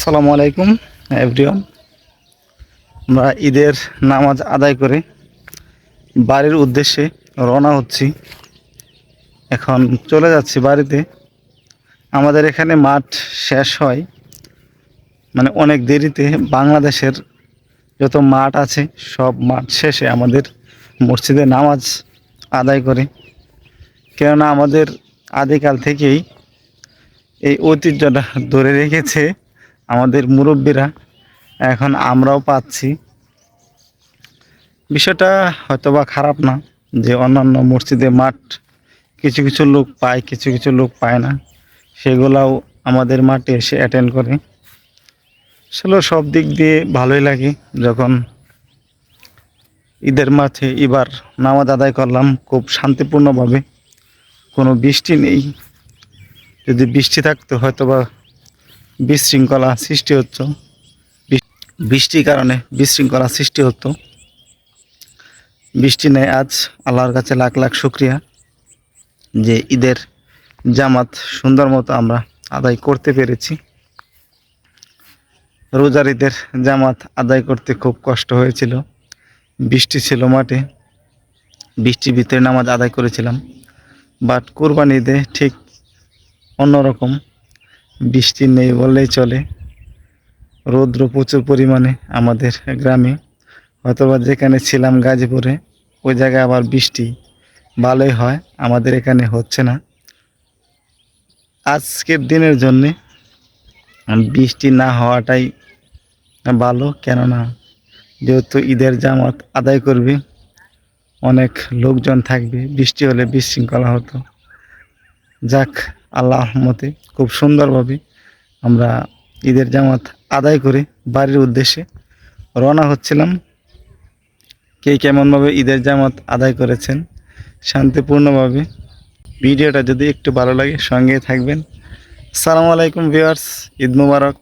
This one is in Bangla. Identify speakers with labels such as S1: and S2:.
S1: আসসালামু আলাইকুম এভরিওয়ান। আমরা ঈদের নামাজ আদায় করে বাড়ির উদ্দেশ্যে রওনা হচ্ছি। এখন চলে যাচ্ছি বাড়িতে। আমাদের এখানে মাঠ শেষ হয় মানে অনেক দেরিতে। বাংলাদেশের যত মাঠ আছে সব মাঠ শেষে আমাদের মসজিদে নামাজ আদায় করে। কেননা আমাদের আদিকাল থেকেই এই ঐতিহ্যটা ধরে রেখেছে আমাদের মুরব্বীরা, এখন আমরাও পাচ্ছি। বিষয়টা হয়তোবা খারাপ না যে অন্যান্য মসজিদে মাঠ কিছু কিছু লোক পায়, কিছু কিছু লোক পায় না, সেগুলাও আমাদের মাঠে এসে অ্যাটেন্ড করে। আসলে সব দিক দিয়ে ভালোই লাগে যখন ঈদের মাঠে এবার নামাজ আদায় করলাম খুব শান্তিপূর্ণভাবে। কোনো বৃষ্টি নেই, যদি বৃষ্টি থাকতো হয়তোবা বিশৃঙ্খলা সৃষ্টি হতো, বৃষ্টির কারণে বিশৃঙ্খলা সৃষ্টি হতো। বৃষ্টি নেই, আজ আল্লাহর কাছে লাখ লাখ শুক্রিয়া যে ঈদের জামাত সুন্দর মতো আমরা আদায় করতে পেরেছি। রোজার ঈদের জামাত আদায় করতে খুব কষ্ট হয়েছিল, বৃষ্টি ছিল মাঠে, বৃষ্টির ভিতরে নামাজ আদায় করেছিলাম। বাট কুরবানি ঈদে ঠিক অন্যরকম, বৃষ্টি নেই বললেই চলে, রৌদ্র প্রচুর পরিমাণে আমাদের গ্রামে। হয়তোবা যেখানে ছিলাম গাজীপুরে ওই জায়গায় আবার বৃষ্টি ভালোই হয়, আমাদের এখানে হচ্ছে না। আজকের দিনের জন্যে বৃষ্টি না হওয়াটাই ভালো, কেননা যেহেতু ঈদের জামাত আদায় করবে, অনেক লোকজন থাকবে, বৃষ্টি হলে বিশৃঙ্খলা হতো। যাক, আল্লাহর রহমতে খুব সুন্দরভাবে আমরা ঈদের জামাত আদায় করে বাড়ির উদ্দেশ্যে রওনা হচ্ছিলাম। কে কেমনভাবে ঈদের জামাত আদায় করেছেন শান্তিপূর্ণভাবে, ভিডিওটা যদি একটু ভালো লাগে সঙ্গে থাকবেন। আসসালামু আলাইকুম ভিউয়ার্স, ঈদ মুবারক।